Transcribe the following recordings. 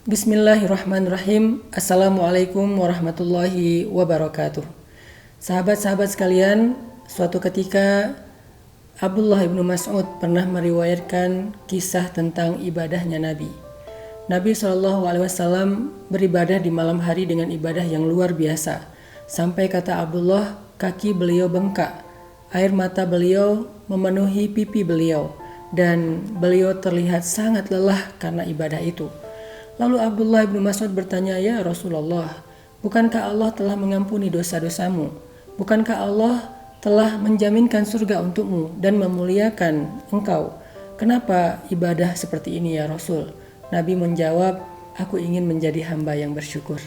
Bismillahirrahmanirrahim. Assalamualaikum warahmatullahi wabarakatuh. Sahabat-sahabat sekalian, suatu ketika Abdullah ibnu Mas'ud pernah meriwayatkan kisah tentang ibadahnya Nabi. Nabi SAW beribadah di malam hari dengan ibadah yang luar biasa. Sampai kata Abdullah, kaki beliau bengkak, air mata beliau memenuhi pipi beliau, dan beliau terlihat sangat lelah karena ibadah itu. Lalu Abdullah bin Mas'ud bertanya, "Ya Rasulullah, bukankah Allah telah mengampuni dosa-dosamu? Bukankah Allah telah menjaminkan surga untukmu dan memuliakan engkau? Kenapa ibadah seperti ini ya Rasul?" Nabi menjawab, "Aku ingin menjadi hamba yang bersyukur."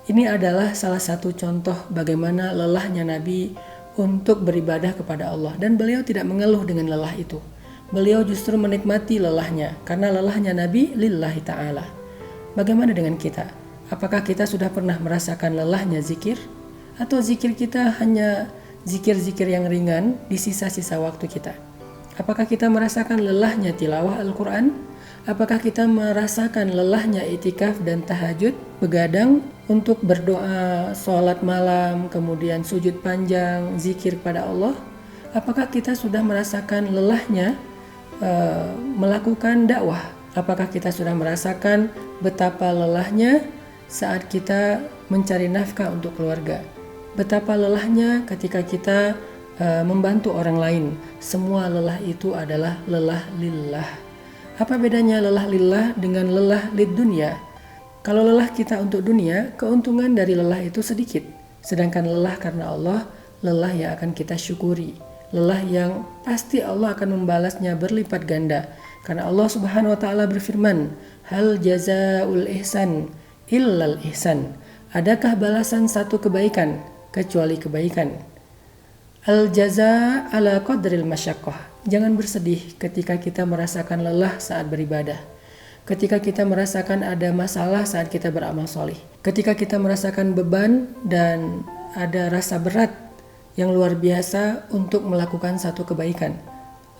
Ini adalah salah satu contoh bagaimana lelahnya Nabi untuk beribadah kepada Allah, dan beliau tidak mengeluh dengan lelah itu. Beliau justru menikmati lelahnya, karena lelahnya Nabi lillahi ta'ala. Bagaimana dengan kita? Apakah kita sudah pernah merasakan lelahnya zikir? Atau zikir kita hanya zikir-zikir yang ringan di sisa-sisa waktu kita? Apakah kita merasakan lelahnya tilawah Al-Quran? Apakah kita merasakan lelahnya itikaf dan tahajud, begadang untuk berdoa, sholat malam, kemudian sujud panjang, zikir pada Allah? Apakah kita sudah merasakan lelahnya melakukan dakwah? Apakah kita sudah merasakan betapa lelahnya saat kita mencari nafkah untuk keluarga? Betapa lelahnya ketika kita membantu orang lain? Semua lelah itu adalah lelah lillah. Apa bedanya lelah lillah dengan lelah lid dunia? Kalau lelah kita untuk dunia, keuntungan dari lelah itu sedikit. Sedangkan lelah karena Allah, lelah yang akan kita syukuri. Lelah yang pasti Allah akan membalasnya berlipat ganda. Karena Allah Subhanahu wa taala berfirman, "Hal jazaul ihsan illal ihsan." Adakah balasan satu kebaikan kecuali kebaikan? Al jaza ala qadril masyaqqah. Jangan bersedih ketika kita merasakan lelah saat beribadah. Ketika kita merasakan ada masalah saat kita beramal soleh. Ketika kita merasakan beban dan ada rasa berat yang luar biasa untuk melakukan satu kebaikan.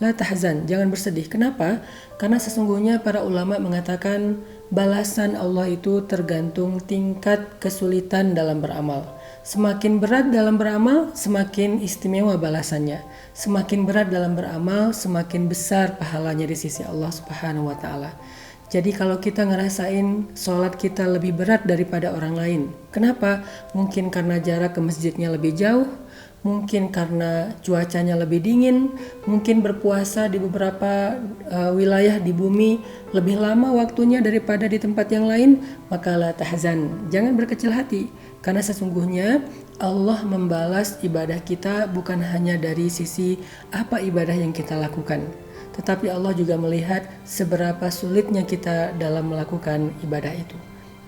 La tahzan, jangan bersedih. Kenapa? Karena sesungguhnya para ulama mengatakan balasan Allah itu tergantung tingkat kesulitan dalam beramal. Semakin berat dalam beramal, semakin istimewa balasannya. Semakin berat dalam beramal, semakin besar pahalanya di sisi Allah Subhanahu wa taala. Jadi kalau kita ngerasain sholat kita lebih berat daripada orang lain. Kenapa? Mungkin karena jarak ke masjidnya lebih jauh, mungkin karena cuacanya lebih dingin, mungkin berpuasa di beberapa wilayah di bumi lebih lama waktunya daripada di tempat yang lain, maka la tahzan, jangan berkecil hati, karena sesungguhnya Allah membalas ibadah kita bukan hanya dari sisi apa ibadah yang kita lakukan, tetapi Allah juga melihat seberapa sulitnya kita dalam melakukan ibadah itu.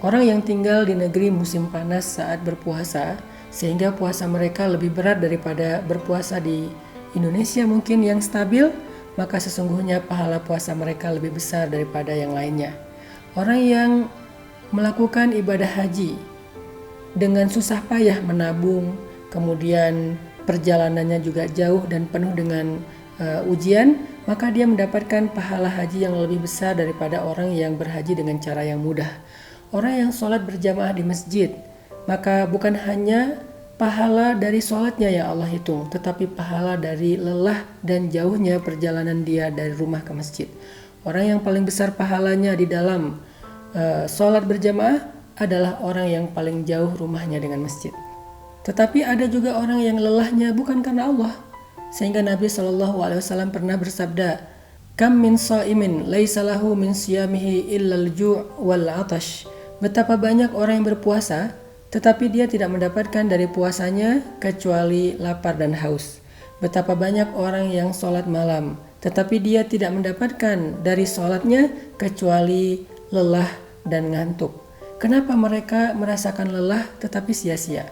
Orang yang tinggal di negeri musim panas saat berpuasa, sehingga puasa mereka lebih berat daripada berpuasa di Indonesia mungkin yang stabil, maka sesungguhnya pahala puasa mereka lebih besar daripada yang lainnya. Orang yang melakukan ibadah haji dengan susah payah menabung, kemudian perjalanannya juga jauh dan penuh dengan ujian, maka dia mendapatkan pahala haji yang lebih besar daripada orang yang berhaji dengan cara yang mudah. Orang yang sholat berjamaah di masjid, maka bukan hanya pahala dari sholatnya yang Allah hitung, tetapi pahala dari lelah dan jauhnya perjalanan dia dari rumah ke masjid. Orang yang paling besar pahalanya di dalam sholat berjamaah adalah orang yang paling jauh rumahnya dengan masjid. Tetapi ada juga orang yang lelahnya bukan karena Allah, sehingga Nabi SAW pernah bersabda, "Kam min sha'imin laisa lahu min siyamihi illal ju' wal 'atash." Betapa banyak orang yang berpuasa, tetapi dia tidak mendapatkan dari puasanya kecuali lapar dan haus. Betapa banyak orang yang sholat malam, tetapi dia tidak mendapatkan dari sholatnya kecuali lelah dan ngantuk. Kenapa mereka merasakan lelah tetapi sia-sia?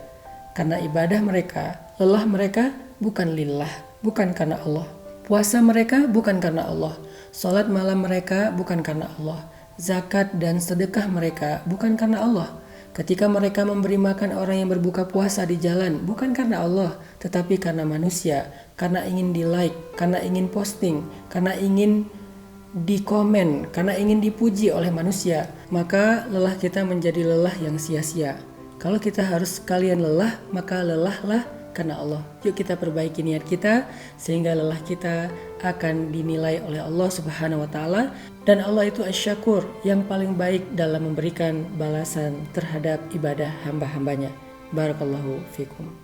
Karena ibadah mereka, lelah mereka bukan lillah, bukan karena Allah. Puasa mereka bukan karena Allah. Sholat malam mereka bukan karena Allah. Zakat dan sedekah mereka bukan karena Allah. Ketika mereka memberi makan orang yang berbuka puasa di jalan, bukan karena Allah, tetapi karena manusia, karena ingin di-like, karena ingin posting, karena ingin di komen karena ingin dipuji oleh manusia, maka lelah kita menjadi lelah yang sia-sia. Kalau kita harus sekalian lelah, maka lelahlah karena Allah. Yuk kita perbaiki niat kita sehingga lelah kita akan dinilai oleh Allah Subhanahu wa taala, dan Allah itu Asy-Syakur, yang paling baik dalam memberikan balasan terhadap ibadah hamba-hambanya. Barakallahu fikum.